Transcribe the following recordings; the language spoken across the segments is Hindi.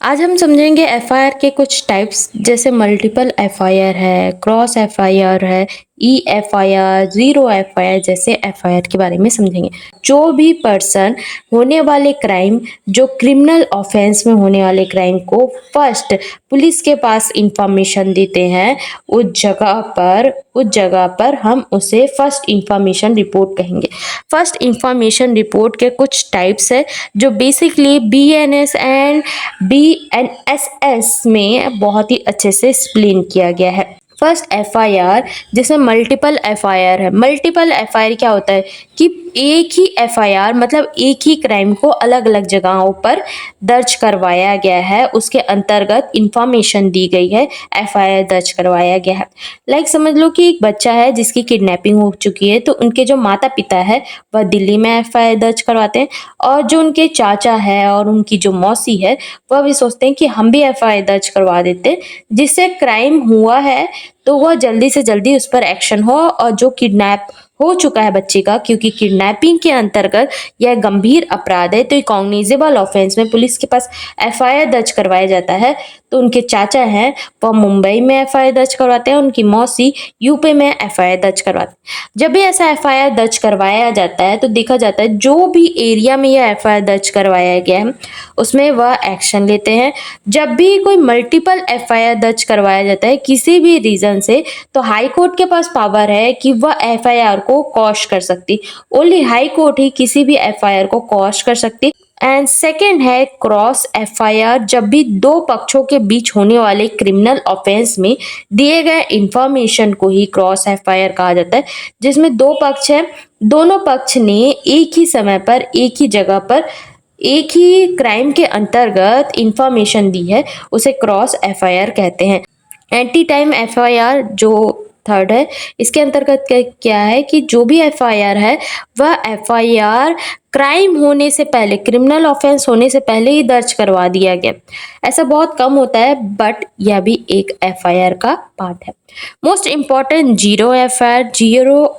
आज हम समझेंगे एफआईआर के कुछ टाइप्स जैसे मल्टीपल एफआईआर है, क्रॉस एफआईआर है, ई एफआईआर, जीरो एफआईआर जैसे एफआईआर के बारे में समझेंगे। जो भी पर्सन होने वाले क्राइम, जो क्रिमिनल ऑफेंस में होने वाले क्राइम को फर्स्ट पुलिस के पास इंफॉर्मेशन देते हैं, उस जगह पर हम उसे फर्स्ट इंफॉर्मेशन रिपोर्ट कहेंगे। फर्स्ट इंफॉर्मेशन रिपोर्ट के कुछ टाइप्स है जो बेसिकली बीएनएस एंड बीएनएसएस में बहुत ही अच्छे से एक्सप्लेन किया गया है। फर्स्ट एफआईआर जिसमें मल्टीपल एफआईआर है। मल्टीपल एफआईआर क्या होता है कि एक ही एफआईआर मतलब एक ही क्राइम को अलग अलग जगहों पर दर्ज करवाया गया है, उसके अंतर्गत इंफॉर्मेशन दी गई है, एफआईआर दर्ज करवाया गया है। लाइक समझ लो कि एक बच्चा है जिसकी किडनैपिंग हो चुकी है, तो उनके जो माता पिता है वह दिल्ली में एफआईआर दर्ज करवाते हैं, और जो उनके चाचा है और उनकी जो मौसी है वह भी सोचते हैं कि हम भी एफआईआर दर्ज करवा देते हैं, जिससे क्राइम हुआ है तो वह जल्दी से जल्दी उस पर एक्शन हो, और जो किडनैप हो चुका है बच्चे का, क्योंकि किडनैपिंग के अंतर्गत यह गंभीर अपराध है तो कॉग्निजेबल ऑफेंस में पुलिस के पास एफआईआर दर्ज करवाया जाता है। तो उनके चाचा हैं वह मुंबई में एफआईआर दर्ज करवाते हैं, उनकी मौसी यूपी में एफआईआर दर्ज करवाते हैं। जब भी ऐसा एफआईआर दर्ज करवाया जाता है तो देखा जाता है जो भी एरिया में यह एफआईआर दर्ज करवाया गया है उसमें वह एक्शन लेते हैं। जब भी कोई मल्टीपल एफआईआर दर्ज करवाया जाता है किसी भी रीजन से, तो हाई कोर्ट के पास पावर है कि वह एफआईआर को क्वॉश कर सकती। ओनली हाई कोर्ट ही किसी भी एफआईआर को क्वॉश कर सकती। एंड सेकेंड है क्रॉस एफआईआर। जब भी दो पक्षों के बीच होने वाले क्रिमिनल ऑफेंस में दिए गए इंफॉर्मेशन को ही क्रॉस एफआईआर कहा जाता है, जिसमें दो पक्ष हैं, दोनों पक्ष ने एक ही समय पर एक ही जगह पर एक ही क्राइम के अंतर्गत इंफॉर्मेशन दी है, उसे क्रॉस एफआईआर कहते हैं। एंटी टाइम एफआईआर जो थर्ड है, इसके अंतर्गत क्या है कि जो भी एफआईआर है वह एफआईआर क्राइम होने से पहले, क्रिमिनल ऑफेंस होने से पहले ही दर्ज करवा दिया गया। ऐसा बहुत कम होता है बट यह भी एक एफआईआर का पार्ट है। Most important zero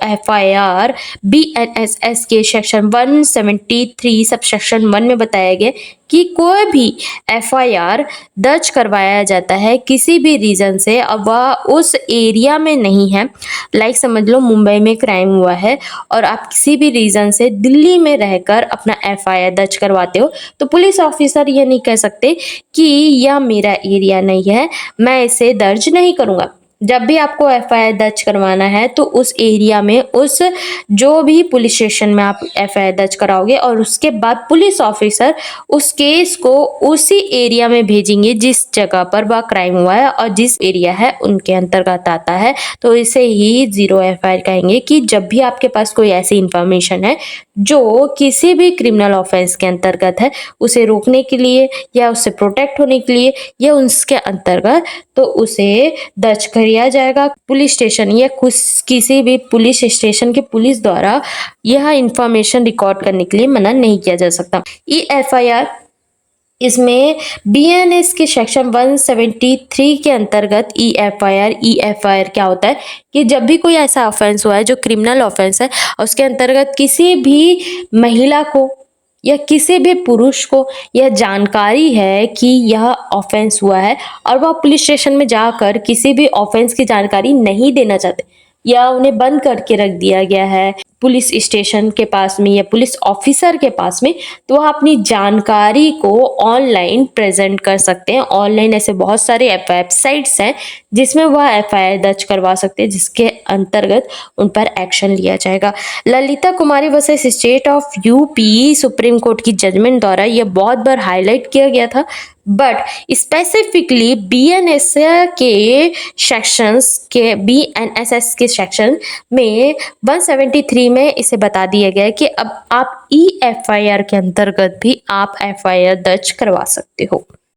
FIR BNSS के सेक्शन 173 सब सेक्शन 1 में बताया गया कि कोई भी एफआईआर दर्ज करवाया जाता है किसी भी रीजन से, अब वह उस एरिया में नहीं है, लाइक समझ लो मुंबई में क्राइम हुआ है और आप किसी भी रीजन से दिल्ली में रहकर अपना एफआईआर दर्ज करवाते हो, तो पुलिस ऑफिसर ये नहीं कह सकते कि यह मेरा एरिया नहीं है, मैं इसे दर्ज नहीं करूंगा। जब भी आपको एफआईआर दर्ज करवाना है तो उस एरिया में, उस जो भी पुलिस स्टेशन में आप एफआईआर दर्ज कराओगे, और उसके बाद पुलिस ऑफिसर उस केस को उसी एरिया में भेजेंगे जिस जगह पर वह क्राइम हुआ है और जिस एरिया है उनके अंतर्गत आता है। तो इसे ही जीरो एफआईआर कहेंगे कि जब भी आपके पास कोई ऐसी इंफॉर्मेशन है जो किसी भी क्रिमिनल ऑफेंस के अंतर्गत है, उसे रोकने के लिए या उससे प्रोटेक्ट होने के लिए या उसके अंतर्गत, तो उसे दर्ज किया जाएगा पुलिस स्टेशन या किसी भी पुलिस स्टेशन के पुलिस द्वारा यह इंफॉर्मेशन रिकॉर्ड करने के लिए मना नहीं किया जा सकता। ई एफआईआर, इसमें बीएनएस के सेक्शन 173 के अंतर्गत ई एफआईआर क्या होता है कि जब भी कोई ऐसा ऑफेंस हुआ है जो क्रिमिनल ऑफेंस है, उसके अंतर्गत किसी भी महिला को या किसी भी पुरुष को यह जानकारी है कि यह ऑफेंस हुआ है और वह पुलिस स्टेशन में जाकर किसी भी ऑफेंस की जानकारी नहीं देना चाहते या उन्हें बंद करके रख दिया गया है पुलिस स्टेशन के पास में या पुलिस ऑफिसर के पास में, तो वह अपनी जानकारी को ऑनलाइन प्रेजेंट कर सकते हैं। ऑनलाइन ऐसे बहुत सारे वेबसाइट्स हैं जिसमें वह एफआईआर दर्ज करवा सकते हैं, जिसके अंतर्गत उन पर एक्शन लिया जाएगा। Lalita Kumari versus state of UP Supreme Court की जजमेंट द्वारा यह बहुत बार हाईलाइट किया गया था, बट स्पेसिफिकली बीएनएसएस के सेक्शन में 173 में इसे बता दिया गया है कि अब आप ई एफआईआर के अंतर्गत भी आप एफआईआर दर्ज करवा सकते हो।